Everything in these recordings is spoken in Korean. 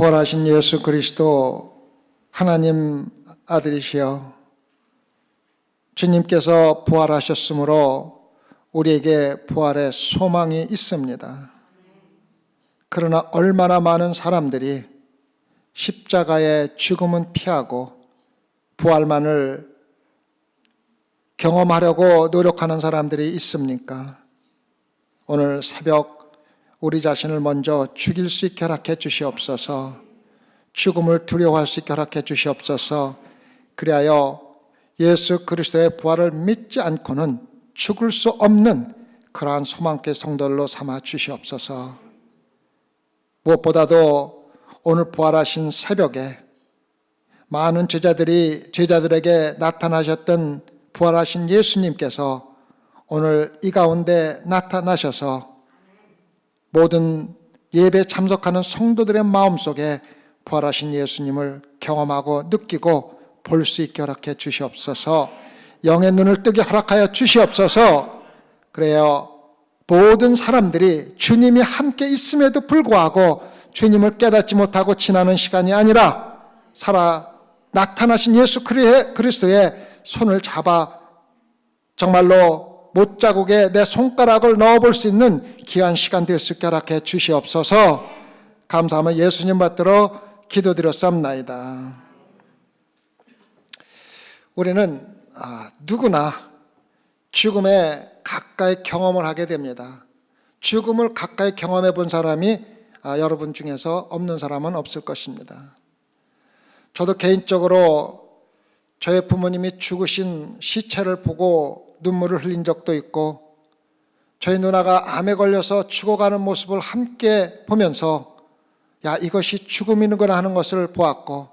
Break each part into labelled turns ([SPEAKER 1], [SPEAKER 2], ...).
[SPEAKER 1] 부활하신 예수 그리스도 하나님 아들이시여 주님께서 부활하셨으므로 우리에게 부활의 소망이 있습니다. 그러나 얼마나 많은 사람들이 십자가의 죽음은 피하고 부활만을 경험하려고 노력하는 사람들이 있습니까? 오늘 새벽 우리 자신을 먼저 죽일 수 있게 허락해 주시옵소서. 죽음을 두려워할 수 있게 허락해 주시옵소서. 그리하여 예수 그리스도의 부활을 믿지 않고는 죽을 수 없는 그러한 소망의 성도들로 삼아 주시옵소서. 무엇보다도 오늘 부활하신 새벽에 많은 제자들에게 나타나셨던 부활하신 예수님께서 오늘 이 가운데 나타나셔서 모든 예배 참석하는 성도들의 마음속에 부활하신 예수님을 경험하고 느끼고 볼 수 있게 허락해 주시옵소서. 영의 눈을 뜨게 허락하여 주시옵소서. 그래요, 모든 사람들이 주님이 함께 있음에도 불구하고 주님을 깨닫지 못하고 지나는 시간이 아니라 나타나신 예수 그리스도의 손을 잡아 정말로 못자국에 내 손가락을 넣어볼 수 있는 귀한 시간 될 수 있게 허락해 주시옵소서. 감사하며 예수님 받들어 기도드렸사옵나이다. 우리는 누구나 죽음에 가까이 경험을 하게 됩니다. 죽음을 가까이 경험해 본 사람이 여러분 중에서 없는 사람은 없을 것입니다. 저도 개인적으로 저의 부모님이 죽으신 시체를 보고 눈물을 흘린 적도 있고, 저희 누나가 암에 걸려서 죽어가는 모습을 함께 보면서 이것이 죽음이구나 하는 것을 보았고,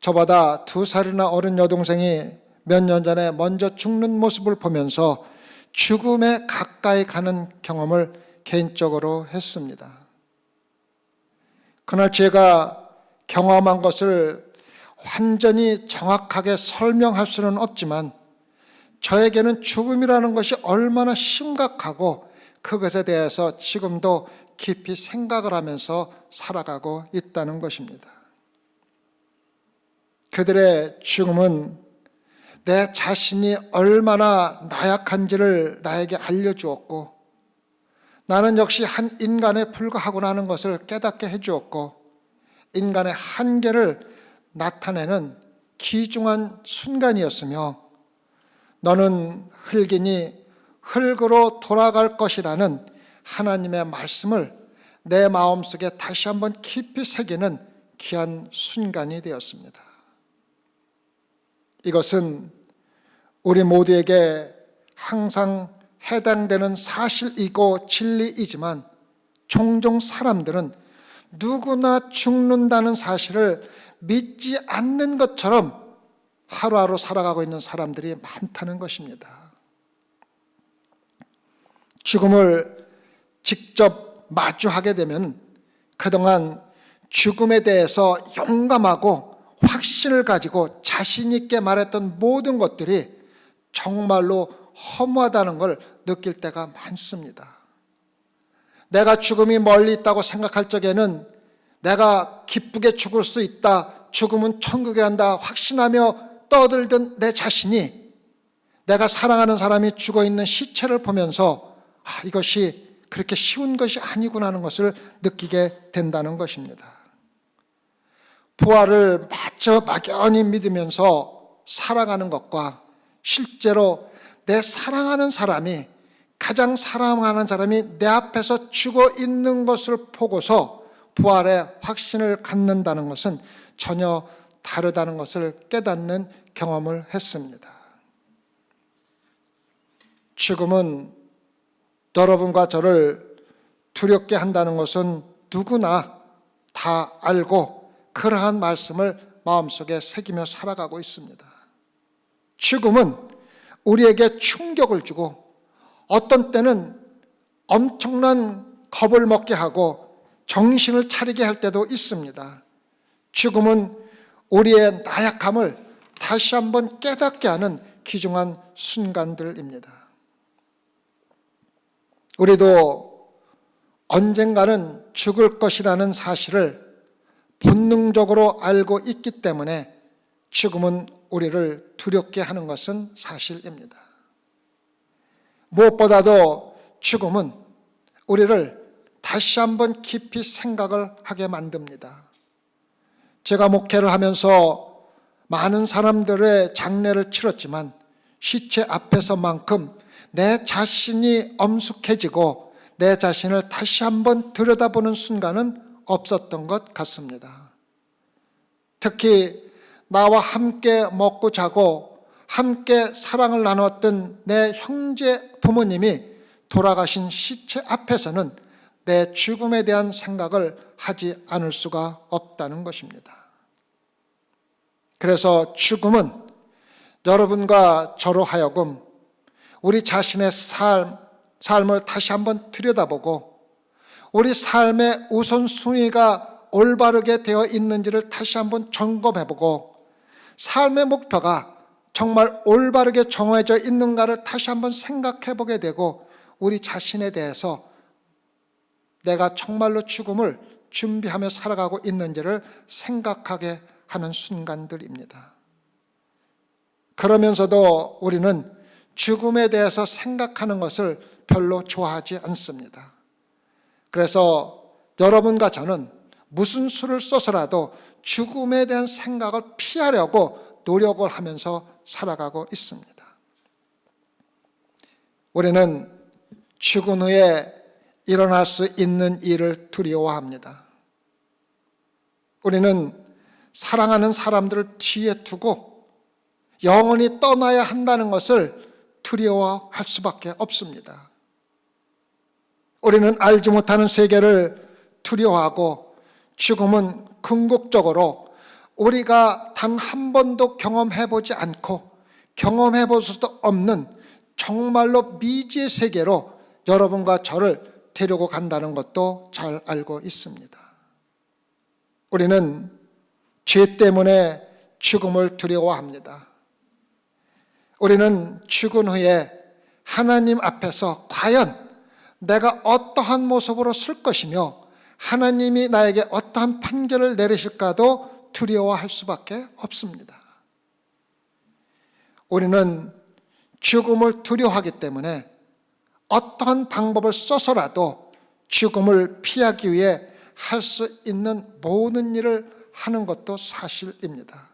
[SPEAKER 1] 저보다 2살이나 어린 여동생이 몇 년 전에 먼저 죽는 모습을 보면서 죽음에 가까이 가는 경험을 개인적으로 했습니다. 그날 제가 경험한 것을 완전히 정확하게 설명할 수는 없지만 저에게는 죽음이라는 것이 얼마나 심각하고 그것에 대해서 지금도 깊이 생각을 하면서 살아가고 있다는 것입니다. 그들의 죽음은 내 자신이 얼마나 나약한지를 나에게 알려주었고, 나는 역시 한 인간에 불과하구나 하는 것을 깨닫게 해주었고, 인간의 한계를 나타내는 귀중한 순간이었으며, 너는 흙이니 흙으로 돌아갈 것이라는 하나님의 말씀을 내 마음속에 다시 한번 깊이 새기는 귀한 순간이 되었습니다. 이것은 우리 모두에게 항상 해당되는 사실이고 진리이지만 종종 사람들은 누구나 죽는다는 사실을 믿지 않는 것처럼 하루하루 살아가고 있는 사람들이 많다는 것입니다. 죽음을 직접 마주하게 되면 그동안 죽음에 대해서 용감하고 확신을 가지고 자신 있게 말했던 모든 것들이 정말로 허무하다는 걸 느낄 때가 많습니다. 내가 죽음이 멀리 있다고 생각할 적에는 내가 기쁘게 죽을 수 있다, 죽음은 천국에 간다 확신하며 떠들던 내 자신이 내가 사랑하는 사람이 죽어있는 시체를 보면서 이것이 그렇게 쉬운 것이 아니구나 하는 것을 느끼게 된다는 것입니다. 부활을 마저 막연히 믿으면서 살아가는 것과 실제로 내 사랑하는 사람이, 가장 사랑하는 사람이 내 앞에서 죽어 있는 것을 보고서 부활의 확신을 갖는다는 것은 전혀 다르다는 것을 깨닫는 경험을 했습니다. 죽음은 여러분과 저를 두렵게 한다는 것은 누구나 다 알고 그러한 말씀을 마음속에 새기며 살아가고 있습니다. 죽음은 우리에게 충격을 주고 어떤 때는 엄청난 겁을 먹게 하고 정신을 차리게 할 때도 있습니다. 죽음은 우리의 나약함을 다시 한번 깨닫게 하는 귀중한 순간들입니다. 우리도 언젠가는 죽을 것이라는 사실을 본능적으로 알고 있기 때문에 죽음은 우리를 두렵게 하는 것은 사실입니다. 무엇보다도 죽음은 우리를 다시 한번 깊이 생각을 하게 만듭니다. 제가 목회를 하면서 많은 사람들의 장례를 치렀지만 시체 앞에서만큼 내 자신이 엄숙해지고 내 자신을 다시 한번 들여다보는 순간은 없었던 것 같습니다. 특히 나와 함께 먹고 자고 함께 사랑을 나눴던 내 형제 부모님이 돌아가신 시체 앞에서는 내 죽음에 대한 생각을 하지 않을 수가 없다는 것입니다. 그래서 죽음은 여러분과 저로 하여금 우리 자신의 삶을 다시 한번 들여다보고 우리 삶의 우선순위가 올바르게 되어 있는지를 다시 한번 점검해보고 삶의 목표가 정말 올바르게 정해져 있는가를 다시 한번 생각해보게 되고 우리 자신에 대해서 내가 정말로 죽음을 준비하며 살아가고 있는지를 생각하게 하는 순간들입니다. 그러면서도 우리는 죽음에 대해서 생각하는 것을 별로 좋아하지 않습니다. 그래서 여러분과 저는 무슨 수를 써서라도 죽음에 대한 생각을 피하려고 노력을 하면서 살아가고 있습니다. 우리는 죽은 후에 일어날 수 있는 일을 두려워합니다. 우리는 사랑하는 사람들을 뒤에 두고 영원히 떠나야 한다는 것을 두려워할 수밖에 없습니다. 우리는 알지 못하는 세계를 두려워하고 죽음은 궁극적으로 우리가 단 한 번도 경험해보지 않고 경험해볼 수도 없는 정말로 미지의 세계로 여러분과 저를 데리고 간다는 것도 잘 알고 있습니다. 우리는 죄 때문에 죽음을 두려워합니다. 우리는 죽은 후에 하나님 앞에서 과연 내가 어떠한 모습으로 쓸 것이며 하나님이 나에게 어떠한 판결을 내리실까도 두려워할 수밖에 없습니다. 우리는 죽음을 두려워하기 때문에 어떠한 방법을 써서라도 죽음을 피하기 위해 할 수 있는 모든 일을 하는 것도 사실입니다.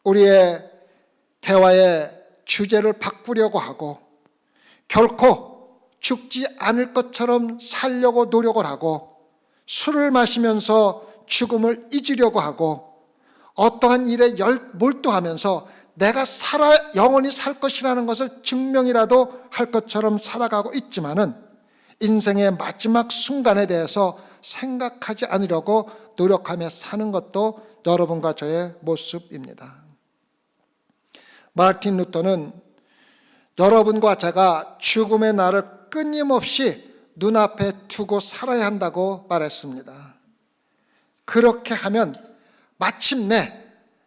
[SPEAKER 1] 우리의 대화의 주제를 바꾸려고 하고 결코 죽지 않을 것처럼 살려고 노력을 하고 술을 마시면서 죽음을 잊으려고 하고 어떠한 일에 몰두하면서 내가 영원히 살 것이라는 것을 증명이라도 할 것처럼 살아가고 있지만은 인생의 마지막 순간에 대해서 생각하지 않으려고 노력하며 사는 것도 여러분과 저의 모습입니다. 마르틴 루터는 여러분과 제가 죽음의 날을 끊임없이 눈앞에 두고 살아야 한다고 말했습니다. 그렇게 하면 마침내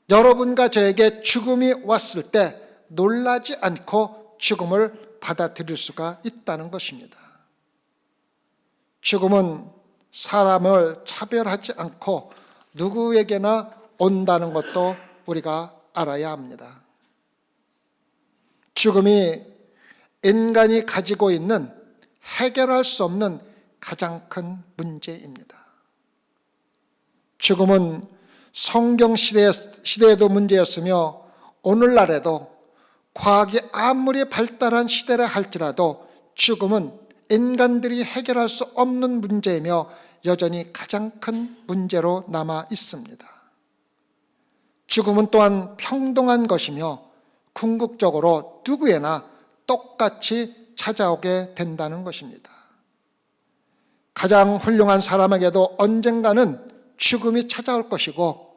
[SPEAKER 1] 여러분과 저에게 죽음이 왔을 때 놀라지 않고 죽음을 받아들일 수가 있다는 것입니다. 죽음은 사람을 차별하지 않고 누구에게나 온다는 것도 우리가 알아야 합니다. 죽음이 인간이 가지고 있는 해결할 수 없는 가장 큰 문제입니다. 죽음은 성경 시대에도 문제였으며 오늘날에도 과학이 아무리 발달한 시대라 할지라도 죽음은 인간들이 해결할 수 없는 문제이며 여전히 가장 큰 문제로 남아 있습니다. 죽음은 또한 평등한 것이며 궁극적으로 누구에나 똑같이 찾아오게 된다는 것입니다. 가장 훌륭한 사람에게도 언젠가는 죽음이 찾아올 것이고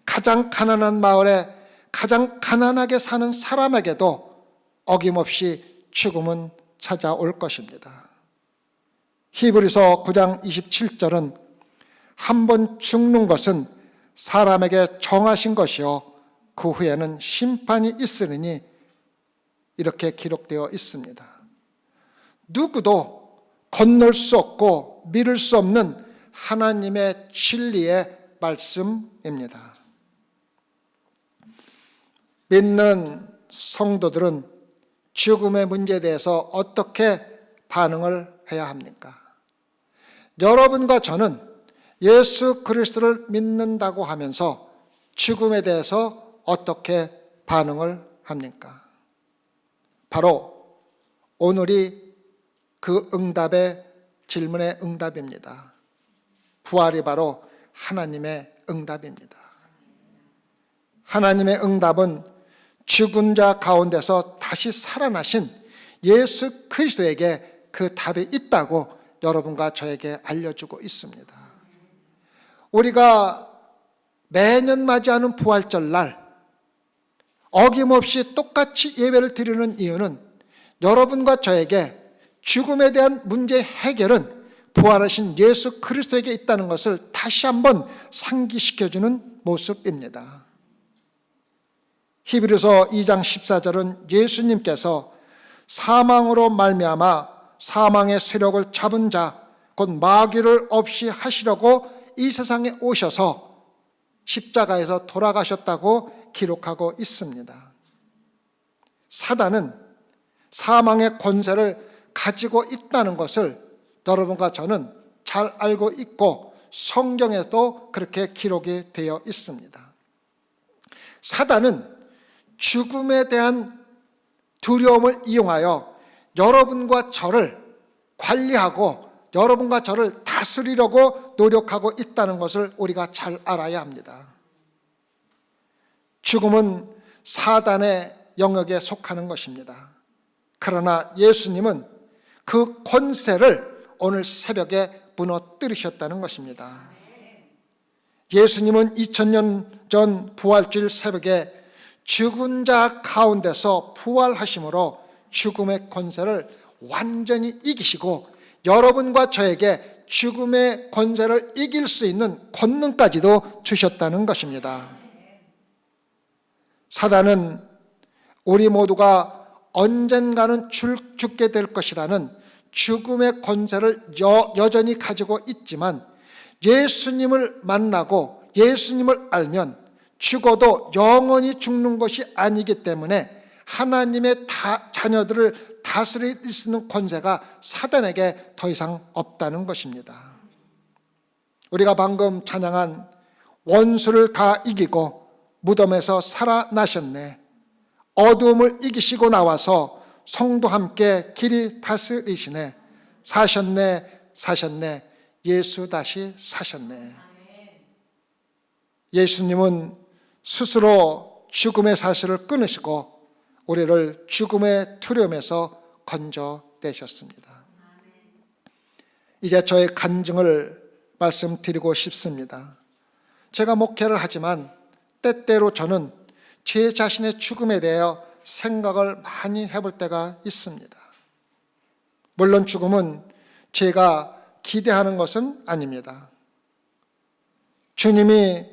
[SPEAKER 1] 가장 가난한 마을에 가장 가난하게 사는 사람에게도 어김없이 죽음은 찾아올 것입니다. 히브리서 9장 27절은 한 번 죽는 것은 사람에게 정하신 것이요 그 후에는 심판이 있으리니 이렇게 기록되어 있습니다. 누구도 건널 수 없고 미룰 수 없는 하나님의 진리의 말씀입니다. 믿는 성도들은 죽음의 문제에 대해서 어떻게 반응을 해야 합니까? 여러분과 저는 예수 그리스도를 믿는다고 하면서 죽음에 대해서 어떻게 반응을 합니까? 바로 오늘이 그 응답의 질문의 응답입니다. 부활이 바로 하나님의 응답입니다. 하나님의 응답은 죽은 자 가운데서 다시 살아나신 예수 그리스도에게 그 답이 있다고 여러분과 저에게 알려주고 있습니다. 우리가 매년 맞이하는 부활절 날 어김없이 똑같이 예배를 드리는 이유는 여러분과 저에게 죽음에 대한 문제의 해결은 부활하신 예수 그리스도에게 있다는 것을 다시 한번 상기시켜주는 모습입니다. 히브리서 2장 14절은 예수님께서 사망으로 말미암아 사망의 세력을 잡은 자 곧 마귀를 없이 하시려고 이 세상에 오셔서 십자가에서 돌아가셨다고 기록하고 있습니다. 사단은 사망의 권세를 가지고 있다는 것을 여러분과 저는 잘 알고 있고 성경에도 그렇게 기록이 되어 있습니다. 사단은 죽음에 대한 두려움을 이용하여 여러분과 저를 관리하고 여러분과 저를 다스리려고 노력하고 있다는 것을 우리가 잘 알아야 합니다. 죽음은 사단의 영역에 속하는 것입니다. 그러나 예수님은 그 권세를 오늘 새벽에 무너뜨리셨다는 것입니다. 예수님은 2000년 전 부활주일 새벽에 죽은 자 가운데서 부활하심으로 죽음의 권세를 완전히 이기시고 여러분과 저에게 죽음의 권세를 이길 수 있는 권능까지도 주셨다는 것입니다. 사단은 우리 모두가 언젠가는 죽게 될 것이라는 죽음의 권세를 여전히 가지고 있지만 예수님을 만나고 예수님을 알면 죽어도 영원히 죽는 것이 아니기 때문에 하나님의 자녀들을 다스릴 수 있는 권세가 사단에게 더 이상 없다는 것입니다. 우리가 방금 찬양한 원수를 다 이기고 무덤에서 살아나셨네, 어두움을 이기시고 나와서 성도 함께 길이 다스리시네, 사셨네 사셨네, 예수 다시 사셨네. 예수님은 스스로 죽음의 사실을 끊으시고 우리를 죽음의 두려움에서 건져내셨습니다. 이제 저의 간증을 말씀드리고 싶습니다. 제가 목회를 하지만 때때로 저는 제 자신의 죽음에 대하여 생각을 많이 해볼 때가 있습니다. 물론 죽음은 제가 기대하는 것은 아닙니다. 주님이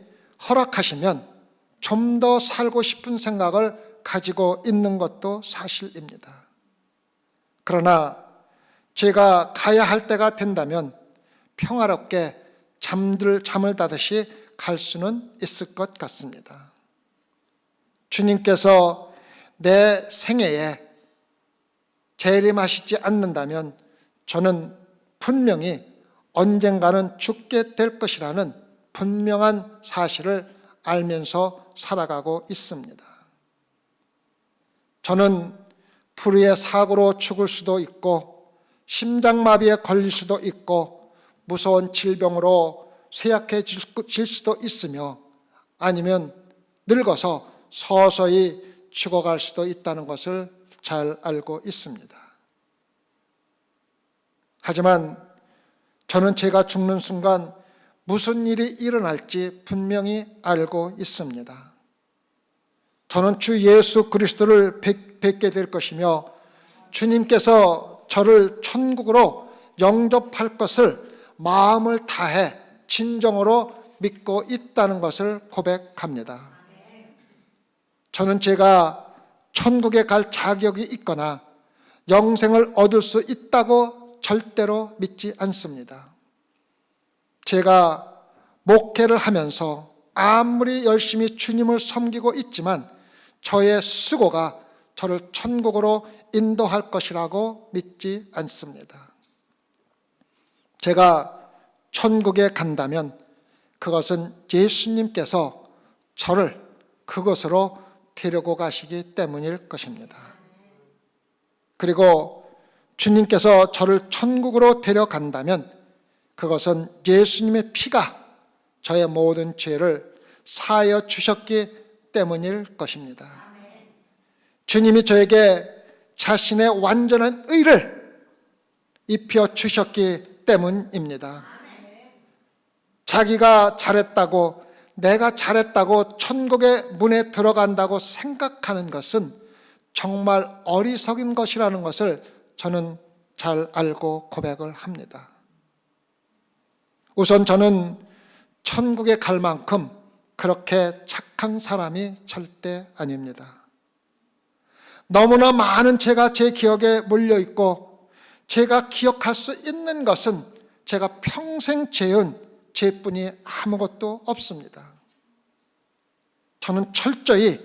[SPEAKER 1] 허락하시면 좀 더 살고 싶은 생각을 가지고 있는 것도 사실입니다. 그러나 제가 가야 할 때가 된다면 평화롭게 잠을 자듯이 갈 수는 있을 것 같습니다. 주님께서 내 생애에 재림하시지 않는다면 저는 분명히 언젠가는 죽게 될 것이라는 분명한 사실을 알면서 살아가고 있습니다. 저는 불의의 사고로 죽을 수도 있고 심장마비에 걸릴 수도 있고 무서운 질병으로 쇠약해질 수도 있으며 아니면 늙어서 서서히 죽어갈 수도 있다는 것을 잘 알고 있습니다. 하지만 저는 제가 죽는 순간 무슨 일이 일어날지 분명히 알고 있습니다. 저는 주 예수 그리스도를 뵙게 될 것이며 주님께서 저를 천국으로 영접할 것을 마음을 다해 진정으로 믿고 있다는 것을 고백합니다. 저는 제가 천국에 갈 자격이 있거나 영생을 얻을 수 있다고 절대로 믿지 않습니다. 제가 목회를 하면서 아무리 열심히 주님을 섬기고 있지만 저의 수고가 저를 천국으로 인도할 것이라고 믿지 않습니다. 제가 천국에 간다면 그것은 예수님께서 저를 그곳으로 데리고 가시기 때문일 것입니다. 그리고 주님께서 저를 천국으로 데려간다면 그것은 예수님의 피가 저의 모든 죄를 사하여 주셨기 때문일 것입니다. 주님이 저에게 자신의 완전한 의를 입혀 주셨기 때문입니다. 자기가 잘했다고, 내가 잘했다고 천국의 문에 들어간다고 생각하는 것은 정말 어리석은 것이라는 것을 저는 잘 알고 고백을 합니다. 우선 저는 천국에 갈 만큼 그렇게 착한 사람이 절대 아닙니다. 너무나 많은 죄가 제 기억에 몰려있고 제가 기억할 수 있는 것은 제가 평생 지은 죄뿐이 아무것도 없습니다. 저는 철저히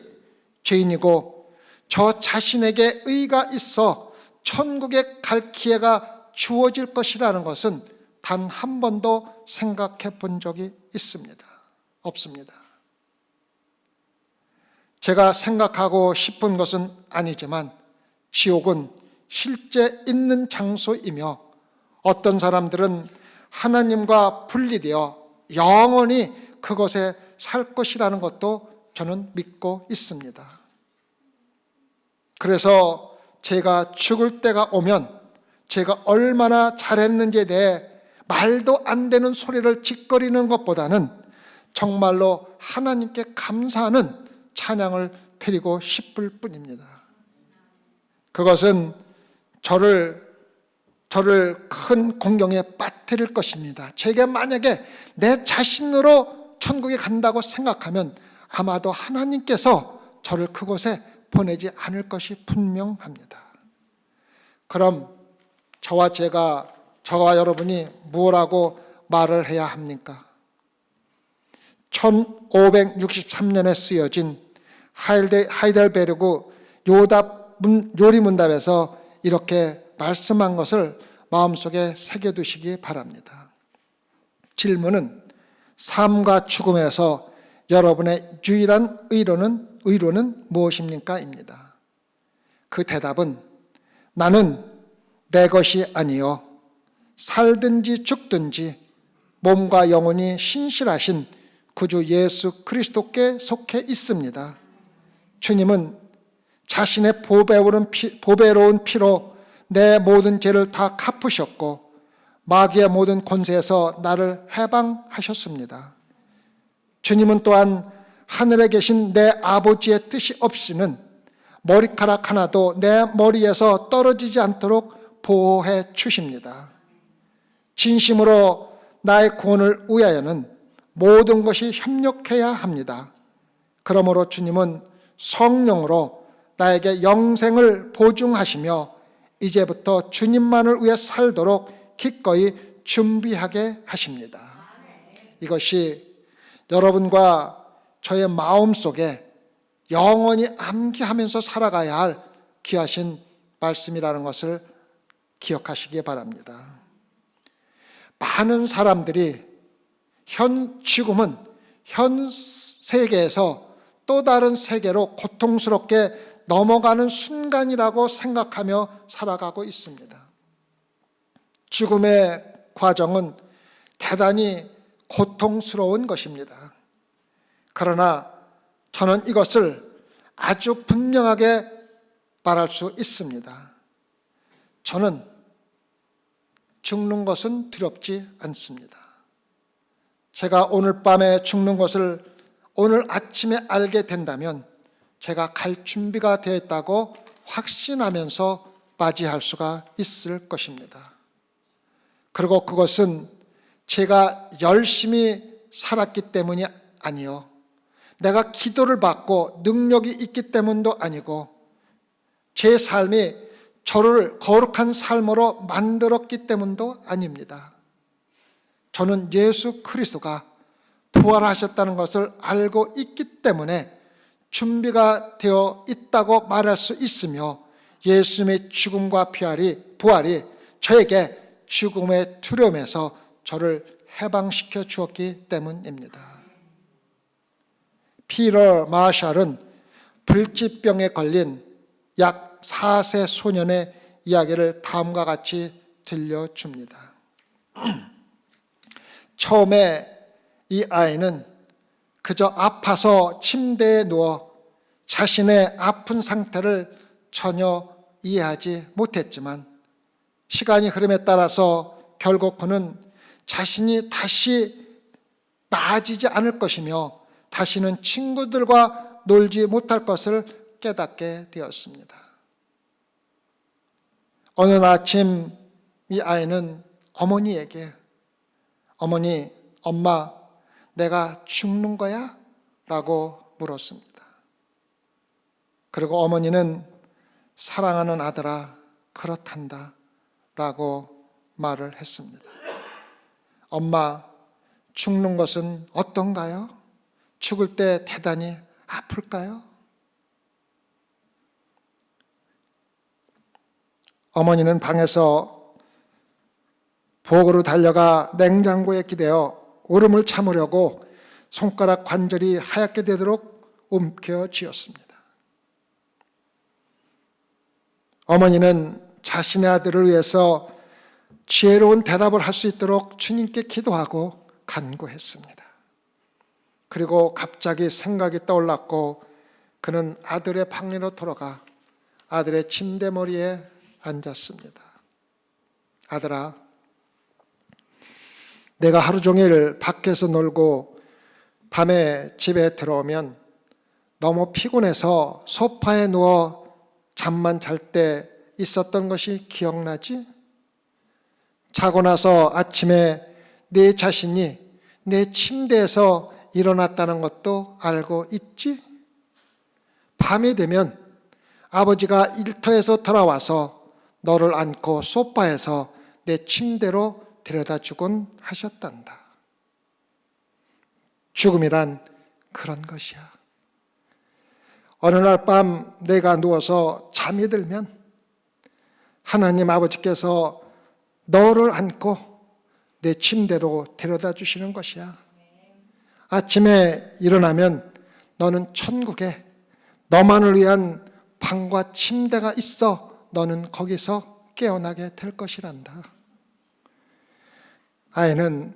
[SPEAKER 1] 죄인이고 저 자신에게 의가 있어 천국에 갈 기회가 주어질 것이라는 것은 단 한 번도 생각해 본 적이 없습니다. 제가 생각하고 싶은 것은 아니지만 지옥은 실제 있는 장소이며 어떤 사람들은 하나님과 분리되어 영원히 그곳에 살 것이라는 것도 저는 믿고 있습니다. 그래서 제가 죽을 때가 오면 제가 얼마나 잘했는지에 대해 말도 안 되는 소리를 짓거리는 것보다는 정말로 하나님께 감사하는 찬양을 드리고 싶을 뿐입니다. 그것은 저를 큰 공경에 빠뜨릴 것입니다. 제가 만약에 내 자신으로 천국에 간다고 생각하면 아마도 하나님께서 저를 그곳에 보내지 않을 것이 분명합니다. 그럼 저와 여러분이 무엇라고 말을 해야 합니까? 1563년에 쓰여진 하이델베르그 요리문답에서 이렇게 말씀한 것을 마음속에 새겨두시기 바랍니다. 질문은 삶과 죽음에서 여러분의 유일한 의로는 무엇입니까? 입니다. 그 대답은 나는 내 것이 아니요 살든지 죽든지 몸과 영혼이 신실하신 구주 예수 그리스도께 속해 있습니다. 주님은 자신의 보배로운 피로 내 모든 죄를 다 갚으셨고 마귀의 모든 권세에서 나를 해방하셨습니다. 주님은 또한 하늘에 계신 내 아버지의 뜻이 없이는 머리카락 하나도 내 머리에서 떨어지지 않도록 보호해 주십니다. 진심으로 나의 구원을 위하여는 모든 것이 협력해야 합니다. 그러므로 주님은 성령으로 나에게 영생을 보증하시며 이제부터 주님만을 위해 살도록 기꺼이 준비하게 하십니다. 이것이 여러분과 저의 마음속에 영원히 암기하면서 살아가야 할 귀하신 말씀이라는 것을 기억하시기 바랍니다. 많은 사람들이 죽음은 현 세계에서 또 다른 세계로 고통스럽게 넘어가는 순간이라고 생각하며 살아가고 있습니다. 죽음의 과정은 대단히 고통스러운 것입니다. 그러나 저는 이것을 아주 분명하게 말할 수 있습니다. 저는 죽는 것은 두렵지 않습니다. 제가 오늘 밤에 죽는 것을 오늘 아침에 알게 된다면 제가 갈 준비가 되어 있다고 확신하면서 맞이할 수가 있을 것입니다. 그리고 그것은 제가 열심히 살았기 때문이 아니요, 내가 기도를 받고 능력이 있기 때문도 아니고 제 삶이 저를 거룩한 삶으로 만들었기 때문도 아닙니다. 저는 예수 그리스도가 부활하셨다는 것을 알고 있기 때문에 준비가 되어 있다고 말할 수 있으며, 예수님의 죽음과 부활이 저에게 죽음의 두려움에서 저를 해방시켜 주었기 때문입니다. 피터 마샬은 불치병에 걸린 약 4세 소년의 이야기를 다음과 같이 들려줍니다. 처음에 이 아이는 그저 아파서 침대에 누워 자신의 아픈 상태를 전혀 이해하지 못했지만, 시간이 흐름에 따라서 결국 그는 자신이 다시 나아지지 않을 것이며 다시는 친구들과 놀지 못할 것을 깨닫게 되었습니다. 어느 날 아침 이 아이는 어머니에게, 어머니, 엄마, 내가 죽는 거야? 라고 물었습니다. 그리고 어머니는 사랑하는 아들아, 그렇단다 라고 말을 했습니다. 엄마, 죽는 것은 어떤가요? 죽을 때 대단히 아플까요? 어머니는 방에서 부엌으로 달려가 냉장고에 기대어 울음을 참으려고 손가락 관절이 하얗게 되도록 움켜쥐었습니다. 어머니는 자신의 아들을 위해서 지혜로운 대답을 할 수 있도록 주님께 기도하고 간구했습니다. 그리고 갑자기 생각이 떠올랐고 그는 아들의 방리로 돌아가 아들의 침대머리에 앉았습니다. 아들아, 내가 하루 종일 밖에서 놀고 밤에 집에 들어오면 너무 피곤해서 소파에 누워 잠만 잘 때 있었던 것이 기억나지? 자고 나서 아침에 내 자신이 내 침대에서 일어났다는 것도 알고 있지? 밤이 되면 아버지가 일터에서 돌아와서 너를 안고 소파에서 내 침대로 데려다 주곤 하셨단다. 죽음이란 그런 것이야. 어느 날 밤 내가 누워서 잠이 들면 하나님 아버지께서 너를 안고 내 침대로 데려다 주시는 것이야. 아침에 일어나면 너는 천국에 너만을 위한 방과 침대가 있어 너는 거기서 깨어나게 될 것이란다. 아이는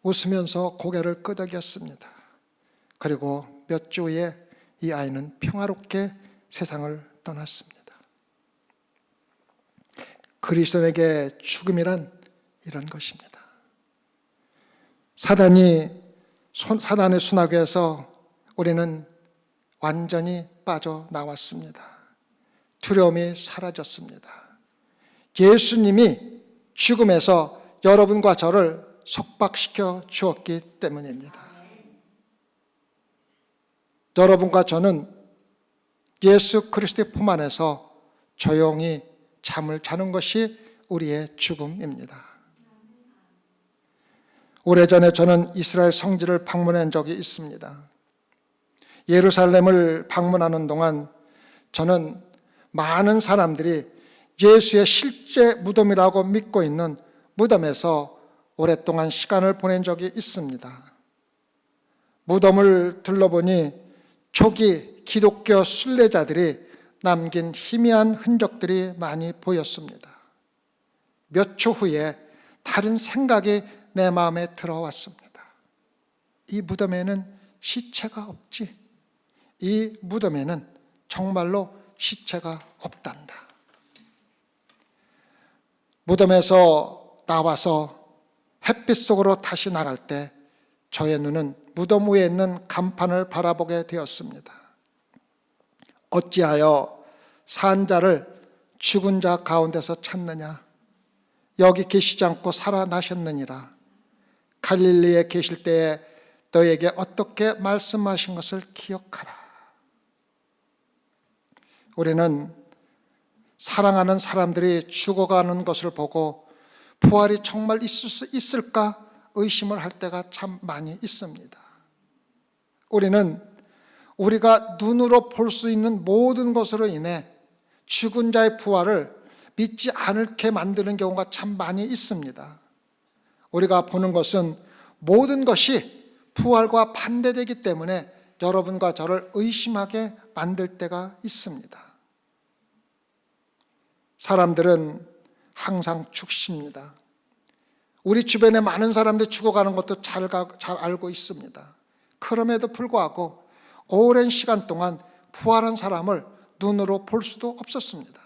[SPEAKER 1] 웃으면서 고개를 끄덕였습니다. 그리고 몇 주 후에 이 아이는 평화롭게 세상을 떠났습니다. 그리스도인에게 죽음이란 이런 것입니다. 사단의 수나귀에서 우리는 완전히 빠져나왔습니다. 두려움이 사라졌습니다. 예수님이 죽음에서 여러분과 저를 속박시켜 주었기 때문입니다. 여러분과 저는 예수 그리스도의 품 안에서 조용히 잠을 자는 것이 우리의 죽음입니다. 오래전에 저는 이스라엘 성지를 방문한 적이 있습니다. 예루살렘을 방문하는 동안 저는 많은 사람들이 예수의 실제 무덤이라고 믿고 있는 무덤에서 오랫동안 시간을 보낸 적이 있습니다. 무덤을 둘러보니 초기 기독교 순례자들이 남긴 희미한 흔적들이 많이 보였습니다. 몇 초 후에 다른 생각이 내 마음에 들어왔습니다. 이 무덤에는 시체가 없지. 이 무덤에는 정말로 시체가 없단다. 무덤에서 나와서 햇빛 속으로 다시 나갈 때 저의 눈은 무덤 위에 있는 간판을 바라보게 되었습니다. 어찌하여 산자를 죽은 자 가운데서 찾느냐? 여기 계시지 않고 살아나셨느니라. 갈릴리에 계실 때에 너에게 어떻게 말씀하신 것을 기억하라. 우리는 사랑하는 사람들이 죽어가는 것을 보고 부활이 정말 있을 수 있을까 의심을 할 때가 참 많이 있습니다. 우리는 우리가 눈으로 볼 수 있는 모든 것으로 인해 죽은 자의 부활을 믿지 않게 만드는 경우가 참 많이 있습니다. 우리가 보는 것은 모든 것이 부활과 반대되기 때문에 여러분과 저를 의심하게 만들 때가 있습니다. 사람들은 항상 죽습니다. 우리 주변에 많은 사람들이 죽어가는 것도 잘 알고 있습니다. 그럼에도 불구하고 오랜 시간 동안 부활한 사람을 눈으로 볼 수도 없었습니다.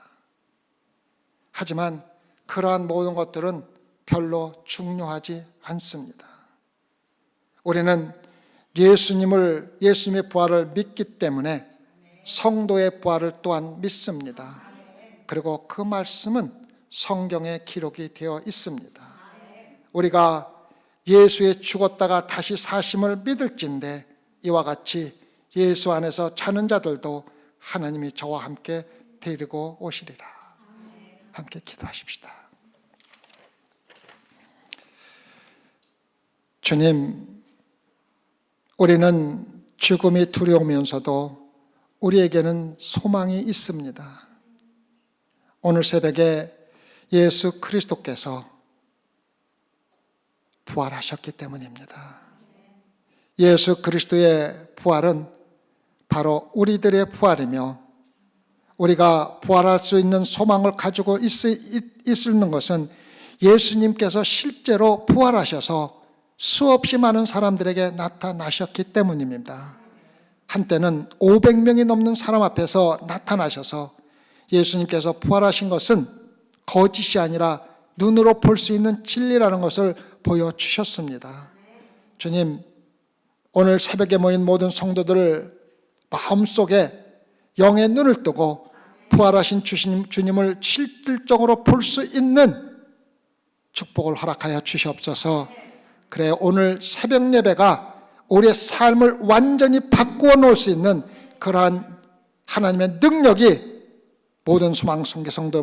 [SPEAKER 1] 하지만 그러한 모든 것들은 별로 중요하지 않습니다. 우리는 예수님의 부활을 믿기 때문에 성도의 부활을 또한 믿습니다. 그리고 그 말씀은 성경에 기록이 되어 있습니다. 우리가 예수의 죽었다가 다시 사심을 믿을진데 이와 같이 예수 안에서 자는 자들도 하나님이 저와 함께 데리고 오시리라. 함께 기도하십시다. 주님, 우리는 죽음이 두려우면서도 우리에게는 소망이 있습니다. 오늘 새벽에 예수 그리스도께서 부활하셨기 때문입니다. 예수 그리스도의 부활은 바로 우리들의 부활이며 우리가 부활할 수 있는 소망을 가지고 있는 것은 예수님께서 실제로 부활하셔서 수없이 많은 사람들에게 나타나셨기 때문입니다. 한때는 500명이 넘는 사람 앞에서 나타나셔서 예수님께서 부활하신 것은 거짓이 아니라 눈으로 볼 수 있는 진리라는 것을 보여주셨습니다. 주님, 오늘 새벽에 모인 모든 성도들을 마음속에 영의 눈을 뜨고 부활하신 주님을 실질적으로 볼 수 있는 축복을 허락하여 주시옵소서. 그래, 오늘 새벽 예배가 우리의 삶을 완전히 바꾸어 놓을 수 있는 그러한 하나님의 능력이 모든 소망성교 성도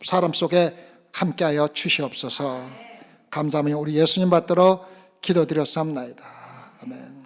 [SPEAKER 1] 사람 속에 함께하여 주시옵소서. 감사하며 우리 예수님 받들어 기도드렸사옵나이다. 아멘.